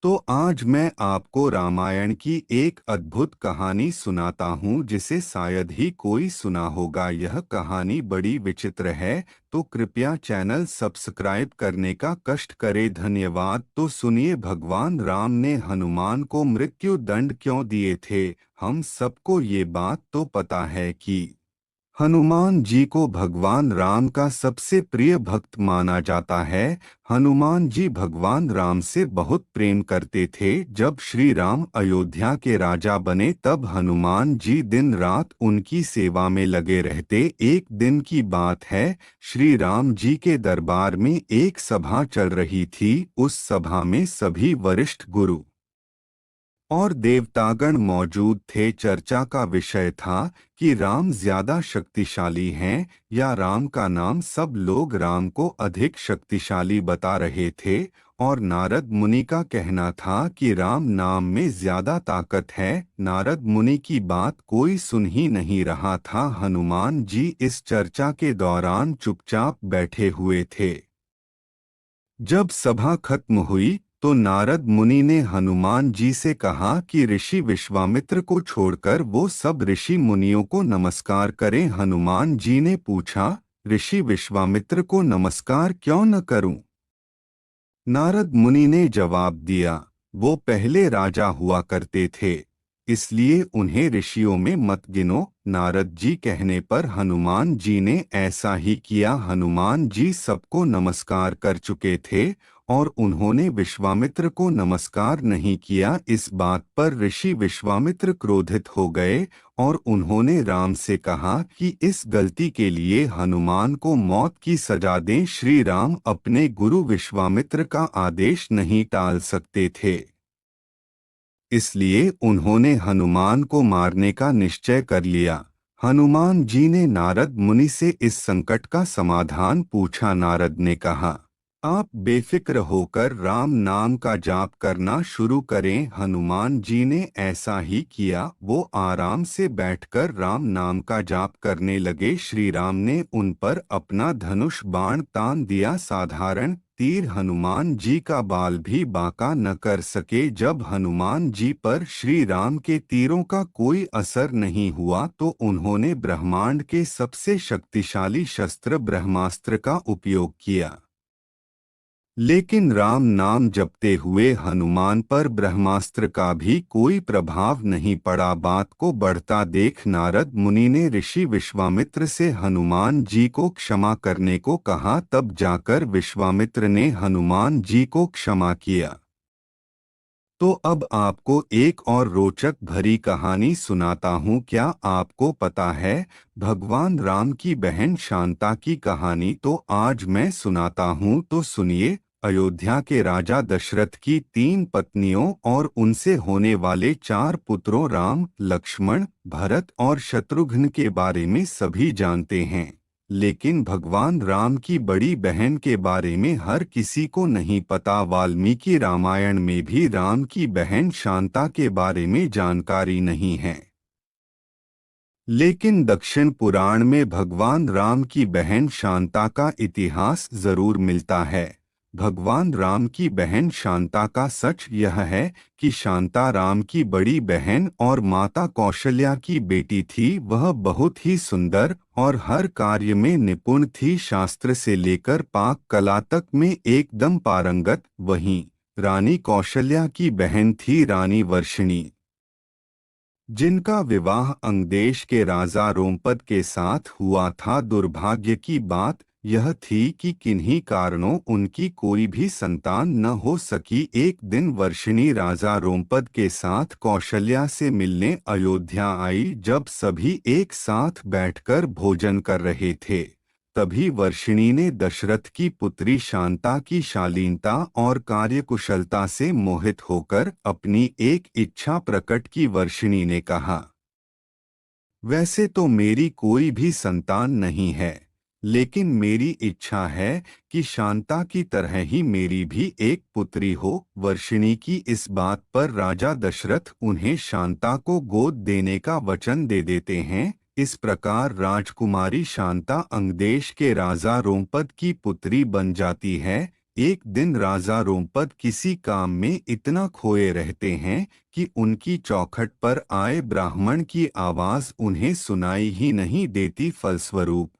तो आज मैं आपको रामायण की एक अद्भुत कहानी सुनाता हूँ जिसे शायद ही कोई सुना होगा। यह कहानी बड़ी विचित्र है, तो कृपया चैनल सब्सक्राइब करने का कष्ट करें। धन्यवाद। तो सुनिए, भगवान राम ने हनुमान को मृत्यु दंड क्यों दिए थे। हम सबको ये बात तो पता है कि हनुमान जी को भगवान राम का सबसे प्रिय भक्त माना जाता है। हनुमान जी भगवान राम से बहुत प्रेम करते थे। जब श्री राम अयोध्या के राजा बने तब हनुमान जी दिन रात उनकी सेवा में लगे रहते। एक दिन की बात है, श्री राम जी के दरबार में एक सभा चल रही थी। उस सभा में सभी वरिष्ठ गुरु और देवतागण मौजूद थे। चर्चा का विषय था कि राम ज्यादा शक्तिशाली हैं या राम का नाम। सब लोग राम को अधिक शक्तिशाली बता रहे थे और नारद मुनि का कहना था कि राम नाम में ज्यादा ताकत है। नारद मुनि की बात कोई सुन ही नहीं रहा था। हनुमान जी इस चर्चा के दौरान चुपचाप बैठे हुए थे। जब सभा खत्म हुई तो नारद मुनि ने हनुमान जी से कहा कि ऋषि विश्वामित्र को छोड़कर वो सब ऋषि मुनियों को नमस्कार करें। हनुमान जी ने पूछा, ऋषि विश्वामित्र को नमस्कार क्यों न करूं? नारद मुनि ने जवाब दिया, वो पहले राजा हुआ करते थे, इसलिए उन्हें ऋषियों में मत गिनो। नारद जी कहने पर हनुमान जी ने ऐसा ही किया। हनुमान जी सबको नमस्कार कर चुके थे और उन्होंने विश्वामित्र को नमस्कार नहीं किया। इस बात पर ऋषि विश्वामित्र क्रोधित हो गए और उन्होंने राम से कहा कि इस गलती के लिए हनुमान को मौत की सजा दें। श्री राम अपने गुरु विश्वामित्र का आदेश नहीं टाल सकते थे, इसलिए उन्होंने हनुमान को मारने का निश्चय कर लिया। हनुमान जी ने नारद मुनि से इस संकट का समाधान पूछा। नारद ने कहा, आप बेफिक्र होकर राम नाम का जाप करना शुरू करें। हनुमान जी ने ऐसा ही किया। वो आराम से बैठकर राम नाम का जाप करने लगे। श्री राम ने उन पर अपना धनुष बाण तान दिया। साधारण तीर हनुमान जी का बाल भी बांका न कर सके। जब हनुमान जी पर श्री राम के तीरों का कोई असर नहीं हुआ तो उन्होंने ब्रह्मांड के सबसे शक्तिशाली शस्त्र ब्रह्मास्त्र का उपयोग किया। लेकिन राम नाम जपते हुए हनुमान पर ब्रह्मास्त्र का भी कोई प्रभाव नहीं पड़ा। बात को बढ़ता देख नारद मुनि ने ऋषि विश्वामित्र से हनुमान जी को क्षमा करने को कहा। तब जाकर विश्वामित्र ने हनुमान जी को क्षमा किया। तो अब आपको एक और रोचक भरी कहानी सुनाता हूँ। क्या आपको पता है भगवान राम की बहन शांता की कहानी? तो आज मैं सुनाता हूँ, तो सुनिए। अयोध्या के राजा दशरथ की 3 पत्नियों और उनसे होने वाले 4 पुत्रों राम, लक्ष्मण, भरत और शत्रुघ्न के बारे में सभी जानते हैं। लेकिन भगवान राम की बड़ी बहन के बारे में हर किसी को नहीं पता। वाल्मीकि रामायण में भी राम की बहन शांता के बारे में जानकारी नहीं है, लेकिन दक्षिण पुराण में भगवान राम की बहन शांता का इतिहास जरूर मिलता है। भगवान राम की बहन शांता का सच यह है कि शांता राम की बड़ी बहन और माता कौशल्या की बेटी थी। वह बहुत ही सुंदर और हर कार्य में निपुण थी। शास्त्र से लेकर पाक कला तक में एकदम पारंगत। वहीं रानी कौशल्या की बहन थी रानी वर्षिणी, जिनका विवाह अंगदेश के राजा रोमपद के साथ हुआ था। दुर्भाग्य की बात यह थी कि किन्हीं कारणों उनकी कोई भी संतान न हो सकी। एक दिन वर्षिणी राजा रोमपद के साथ कौशल्या से मिलने अयोध्या आई। जब सभी एक साथ बैठकर भोजन कर रहे थे, तभी वर्षिणी ने दशरथ की पुत्री शांता की शालीनता और कार्यकुशलता से मोहित होकर अपनी एक इच्छा प्रकट की। वर्षिणी ने कहा, वैसे तो मेरी कोई भी संतान नहीं है, लेकिन मेरी इच्छा है कि शांता की तरह ही मेरी भी एक पुत्री हो। वर्षिणी की इस बात पर राजा दशरथ उन्हें शांता को गोद देने का वचन दे देते हैं। इस प्रकार राजकुमारी शांता अंगदेश के राजा रोमपद की पुत्री बन जाती है। एक दिन राजा रोमपद किसी काम में इतना खोए रहते हैं कि उनकी चौखट पर आए ब्राह्मण की आवाज उन्हें सुनाई ही नहीं देती। फलस्वरूप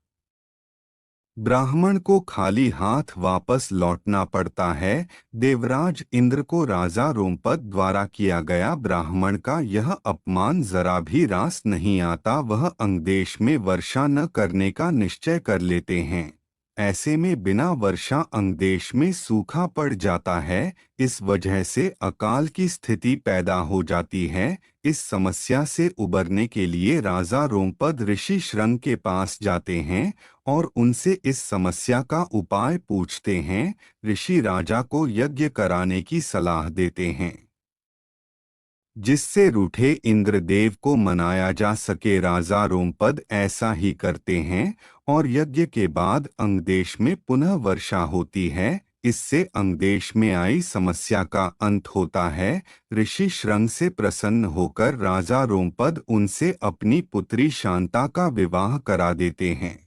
ब्राह्मण को खाली हाथ वापस लौटना पड़ता है। देवराज इंद्र को राजा रोमपद द्वारा किया गया ब्राह्मण का यह अपमान जरा भी रास नहीं आता। वह अंगदेश में वर्षा न करने का निश्चय कर लेते हैं। ऐसे में बिना वर्षा अंगदेश में सूखा पड़ जाता है। इस वजह से अकाल की स्थिति पैदा हो जाती है। इस समस्या से उबरने के लिए राजा रोमपद ऋषि शृंग के पास जाते हैं और उनसे इस समस्या का उपाय पूछते हैं। ऋषि राजा को यज्ञ कराने की सलाह देते हैं जिससे रूठे इंद्रदेव को मनाया जा सके। राजा रोमपद ऐसा ही करते हैं और यज्ञ के बाद अंगदेश में पुनः वर्षा होती है। इससे अंगदेश में आई समस्या का अंत होता है। ऋषि शृंग से प्रसन्न होकर राजा रोमपद उनसे अपनी पुत्री शांता का विवाह करा देते हैं।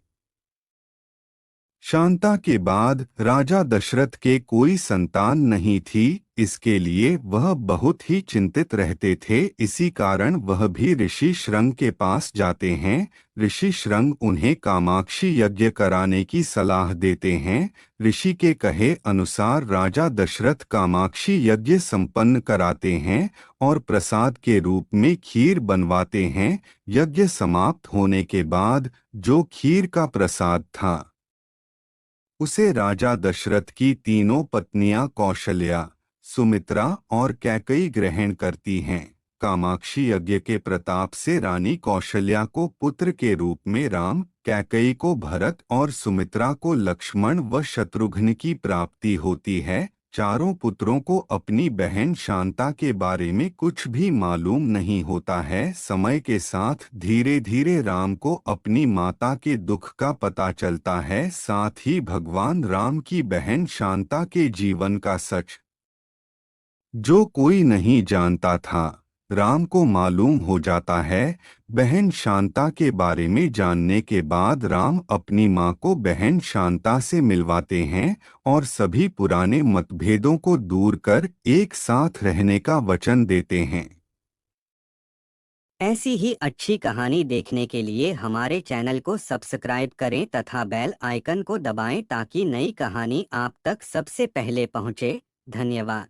शांता के बाद राजा दशरथ के कोई संतान नहीं थी। इसके लिए वह बहुत ही चिंतित रहते थे। इसी कारण वह भी ऋषि शृंग के पास जाते हैं। ऋषि शृंग उन्हें कामाक्षी यज्ञ कराने की सलाह देते हैं। ऋषि के कहे अनुसार राजा दशरथ कामाक्षी यज्ञ संपन्न कराते हैं और प्रसाद के रूप में खीर बनवाते हैं। यज्ञ समाप्त होने के बाद जो खीर का प्रसाद था उसे राजा दशरथ की तीनों पत्नियां कौशल्या, सुमित्रा और कैकेयी ग्रहण करती हैं। कामाक्षी यज्ञ के प्रताप से रानी कौशल्या को पुत्र के रूप में राम, कैकेयी को भरत और सुमित्रा को लक्ष्मण व शत्रुघ्न की प्राप्ति होती है। चारों पुत्रों को अपनी बहन शांता के बारे में कुछ भी मालूम नहीं होता है। समय के साथ धीरे धीरे राम को अपनी माता के दुख का पता चलता है। साथ ही भगवान राम की बहन शांता के जीवन का सच जो कोई नहीं जानता था राम को मालूम हो जाता है। बहन शांता के बारे में जानने के बाद राम अपनी मां को बहन शांता से मिलवाते हैं और सभी पुराने मतभेदों को दूर कर एक साथ रहने का वचन देते हैं। ऐसी ही अच्छी कहानी देखने के लिए हमारे चैनल को सब्सक्राइब करें तथा बेल आइकन को दबाएं ताकि नई कहानी आप तक सबसे पहले पहुंचे। धन्यवाद।